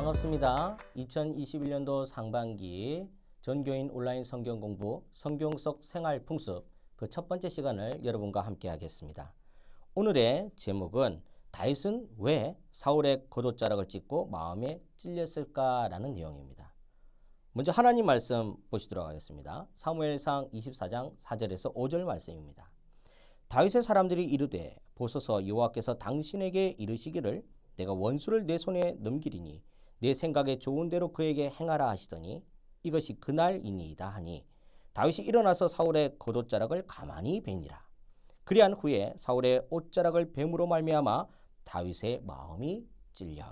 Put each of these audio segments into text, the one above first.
반갑습니다. 2021년도 상반기 전교인 온라인 성경 공부 성경 속 생활 풍습 그 첫 번째 시간을 여러분과 함께 하겠습니다. 오늘의 제목은 다윗은 왜 사울의 겉옷자락을 찢고 마음에 찔렸을까라는 내용입니다. 먼저 하나님 말씀 보시도록 하겠습니다. 사무엘상 24장 4절에서 5절 말씀입니다. 다윗의 사람들이 이르되 보소서 여호와께서 당신에게 이르시기를 내가 원수를 내 손에 넘기리니 내 생각에 좋은 대로 그에게 행하라 하시더니 이것이 그날이니이다 하니 다윗이 일어나서 사울의 겉옷자락을 가만히 베니라. 그리한 후에 사울의 옷자락을 뱀으로 말미암아 다윗의 마음이 찔려.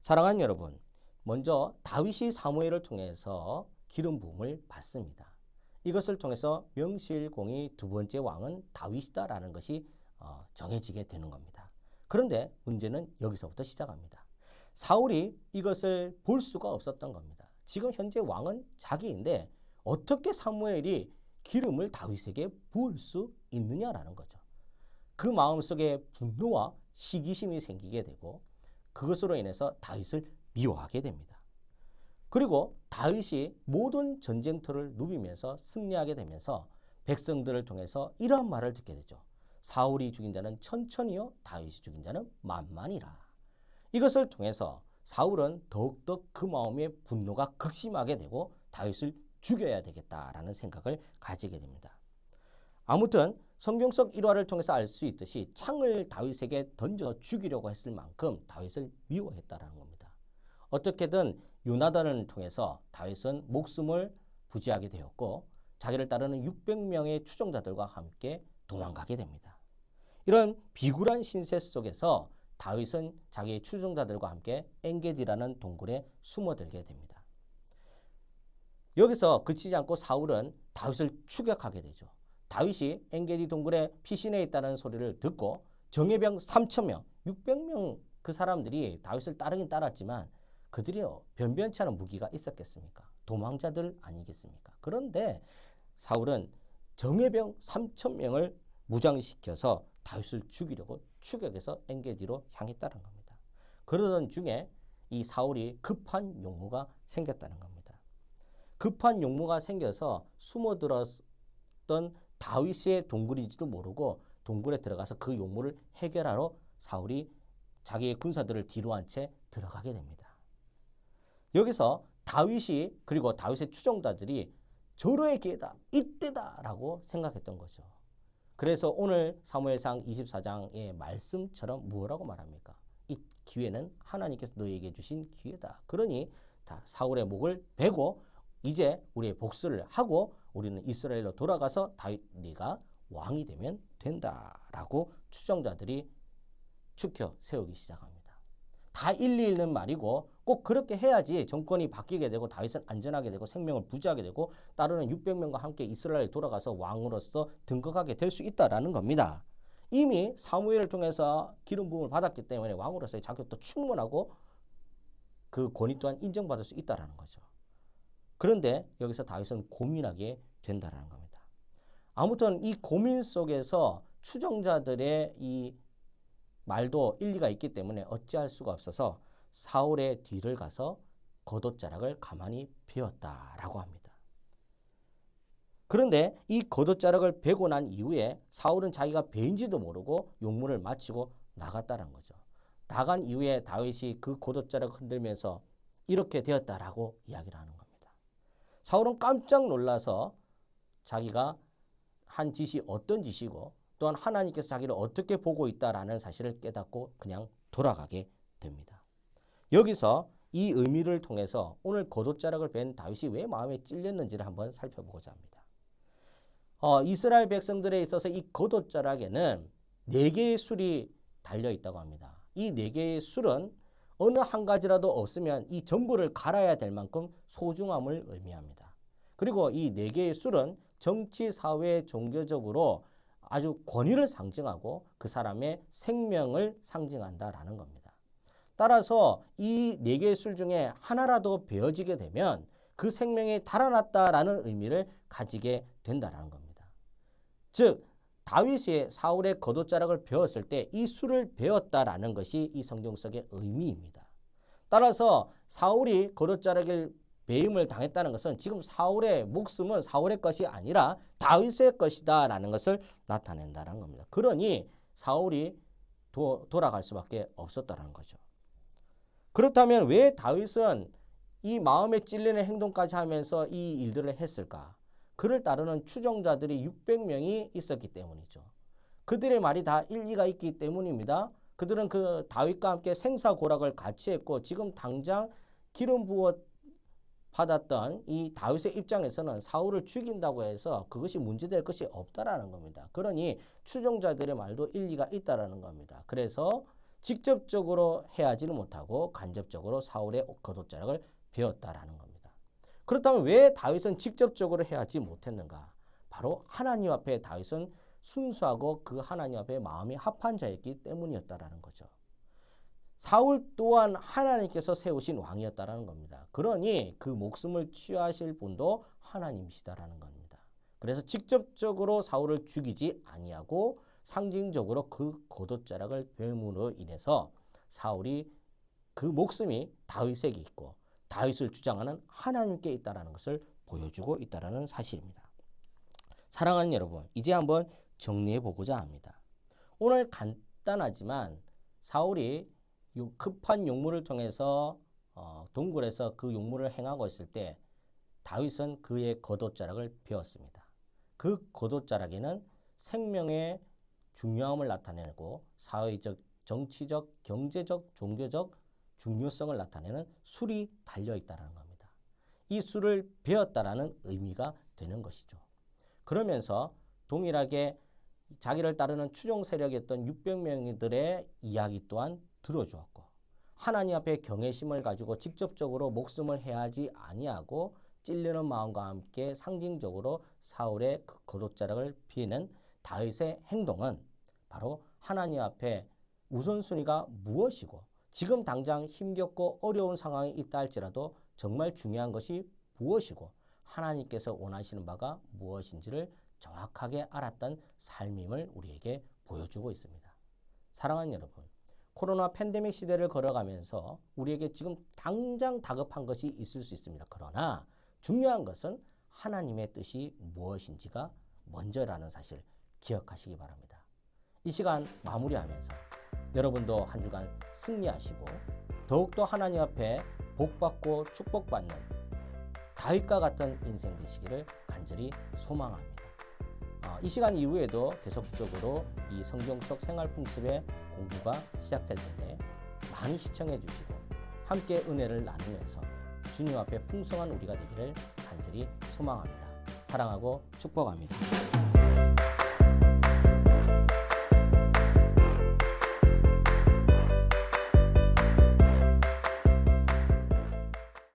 사랑하는 여러분, 먼저 다윗이 사무엘을 통해서 기름 부음을 받습니다. 이것을 통해서 명실공히 두 번째 왕은 다윗이다라는 것이 정해지게 되는 겁니다. 그런데 문제는 여기서부터 시작합니다. 사울이 이것을 볼 수가 없었던 겁니다. 지금 현재 왕은 자기인데 어떻게 사무엘이 기름을 다윗에게 부을 수 있느냐라는 거죠. 그 마음속에 분노와 시기심이 생기게 되고 그것으로 인해서 다윗을 미워하게 됩니다. 그리고 다윗이 모든 전쟁터를 누비면서 승리하게 되면서 백성들을 통해서 이러한 말을 듣게 되죠. 사울이 죽인 자는 천천히요 다윗이 죽인 자는 만만이라. 이것을 통해서 사울은 더욱더 그 마음의 분노가 극심하게 되고 다윗을 죽여야 되겠다라는 생각을 가지게 됩니다. 아무튼 성경 속 일화를 통해서 알 수 있듯이 창을 다윗에게 던져 죽이려고 했을 만큼 다윗을 미워했다라는 겁니다. 어떻게든 요나단을 통해서 다윗은 목숨을 부지하게 되었고 자기를 따르는 600명의 추종자들과 함께 도망가게 됩니다. 이런 비굴한 신세 속에서 다윗은 자기의 추종자들과 함께 엔게디라는 동굴에 숨어들게 됩니다. 여기서 그치지 않고 사울은 다윗을 추격하게 되죠. 다윗이 엔게디 동굴에 피신해 있다는 소리를 듣고 정예병 3,000명, 600명 그 사람들이 다윗을 따르긴 따랐지만 그들이 변변치 않은 무기가 있었겠습니까? 도망자들 아니겠습니까? 그런데 사울은 정예병 3,000명을 무장시켜서 다윗을 죽이려고 추격해서 엔게디로 향했다는 겁니다. 그러던 중에 이 사울이 급한 용무가 생겼다는 겁니다. 급한 용무가 생겨서 숨어들었던 다윗의 동굴인지도 모르고 동굴에 들어가서 그 용무를 해결하러 사울이 자기의 군사들을 뒤로 한 채 들어가게 됩니다. 여기서 다윗이 그리고 다윗의 추종자들이 절호의 기회다, 이때다라고 생각했던 거죠. 그래서 오늘 사무엘상 24장의 말씀처럼 뭐라고 말합니까? 이 기회는 하나님께서 너에게 주신 기회다. 그러니 다 사울의 목을 베고 이제 우리의 복수를 하고 우리는 이스라엘로 돌아가서 다윗 네가 왕이 되면 된다라고 추종자들이 추켜 세우기 시작합니다. 다 일리 있는 말이고 꼭 그렇게 해야지 정권이 바뀌게 되고 다윗은 안전하게 되고 생명을 부지하게 되고 따르는 600명과 함께 이스라엘에 돌아가서 왕으로서 등극하게 될 수 있다라는 겁니다. 이미 사무엘을 통해서 기름 부음을 받았기 때문에 왕으로서의 자격도 충분하고 그 권위 또한 인정받을 수 있다라는 거죠. 그런데 여기서 다윗은 고민하게 된다라는 겁니다. 아무튼 이 고민 속에서 추종자들의 이 말도 일리가 있기 때문에 어찌할 수가 없어서 사울의 뒤를 가서 겉옷자락을 가만히 베었다라고 합니다. 그런데 이 겉옷자락을 베고 난 이후에 사울은 자기가 베인지도 모르고 용문을 마치고 나갔다는 거죠. 나간 이후에 다윗이 그 겉옷자락을 흔들면서 이렇게 되었다라고 이야기를 하는 겁니다. 사울은 깜짝 놀라서 자기가 한 짓이 어떤 짓이고 또한 하나님께서 자기를 어떻게 보고 있다라는 사실을 깨닫고 그냥 돌아가게 됩니다. 여기서 이 의미를 통해서 오늘 겉옷자락을 벤 다윗이 왜 마음에 찔렸는지를 한번 살펴보고자 합니다. 이스라엘 백성들에 있어서 이 겉옷자락에는 4개의 술이 달려있다고 합니다. 이 4개의 술은 어느 한 가지라도 없으면 이 전부를 갈아야 될 만큼 소중함을 의미합니다. 그리고 이 4개의 술은 정치, 사회, 종교적으로 아주 권위를 상징하고 그 사람의 생명을 상징한다라는 겁니다. 따라서 이 4개의 술 중에 하나라도 베어지게 되면 그 생명이 달아났다라는 의미를 가지게 된다는 겁니다. 즉 다윗이 사울의 겉옷자락을 베었을 때 이 술을 베었다라는 것이 이 성경 속의 의미입니다. 따라서 사울이 겉옷자락을 배임을 당했다는 것은 지금 사울의 목숨은 사울의 것이 아니라 다윗의 것이다 라는 것을 나타낸다는 겁니다. 그러니 사울이 돌아갈 수밖에 없었다는 거죠. 그렇다면 왜 다윗은 이 마음에 찔리는 행동까지 하면서 이 일들을 했을까? 그를 따르는 추종자들이 600명이 있었기 때문이죠. 그들의 말이 다 일리가 있기 때문입니다. 그들은 그 다윗과 함께 생사고락을 같이 했고 지금 당장 기름 부어 받았던 이 다윗의 입장에서는 사울을 죽인다고 해서 그것이 문제될 것이 없다라는 겁니다. 그러니 추종자들의 말도 일리가 있다라는 겁니다. 그래서 직접적으로 해하지는 못하고 간접적으로 사울의 겉옷자락을 베었다라는 겁니다. 그렇다면 왜 다윗은 직접적으로 해하지 못했는가? 바로 하나님 앞에 다윗은 순수하고 그 하나님 앞에 마음이 합한 자였기 때문이었다라는 거죠. 사울 또한 하나님께서 세우신 왕이었다라는 겁니다. 그러니 그 목숨을 취하실 분도 하나님이시다라는 겁니다. 그래서 직접적으로 사울을 죽이지 아니하고 상징적으로 그 겉옷자락을 베음으로 인해서 사울이 그 목숨이 다윗에게 있고 다윗을 주장하는 하나님께 있다라는 것을 보여주고 있다라는 사실입니다. 사랑하는 여러분, 이제 한번 정리해 보고자 합니다. 오늘 간단하지만 사울이 급한 용무를 통해서 동굴에서 그 용무를 행하고 있을 때 다윗은 그의 겉옷자락을 베었습니다. 그 겉옷자락에는 생명의 중요함을 나타내고 사회적, 정치적, 경제적, 종교적 중요성을 나타내는 술이 달려있다는 겁니다. 이 술을 베었다라는 의미가 되는 것이죠. 그러면서 동일하게 자기를 따르는 추종 세력이었던 600명들의 이야기 또한 들어주었고 하나님 앞에 경외심을 가지고 직접적으로 목숨을 해하지 아니하고 찔리는 마음과 함께 상징적으로 사울의 그 겉옷자락을 피는 다윗의 행동은 바로 하나님 앞에 우선순위가 무엇이고 지금 당장 힘겹고 어려운 상황이 있다 할지라도 정말 중요한 것이 무엇이고 하나님께서 원하시는 바가 무엇인지를 정확하게 알았던 삶임을 우리에게 보여주고 있습니다. 사랑하는 여러분, 코로나 팬데믹 시대를 걸어가면서 우리에게 지금 당장 다급한 것이 있을 수 있습니다. 그러나 중요한 것은 하나님의 뜻이 무엇인지가 먼저라는 사실 기억하시기 바랍니다. 이 시간 마무리하면서 여러분도 한 주간 승리하시고 더욱더 하나님 앞에 복받고 축복받는 다윗과 같은 인생 되시기를 간절히 소망합니다. 이 시간 이후에도 계속적으로 이 성경 속 생활 풍습의 공부가 시작될 텐데 많이 시청해 주시고 함께 은혜를 나누면서 주님 앞에 풍성한 우리가 되기를 간절히 소망합니다. 사랑하고 축복합니다.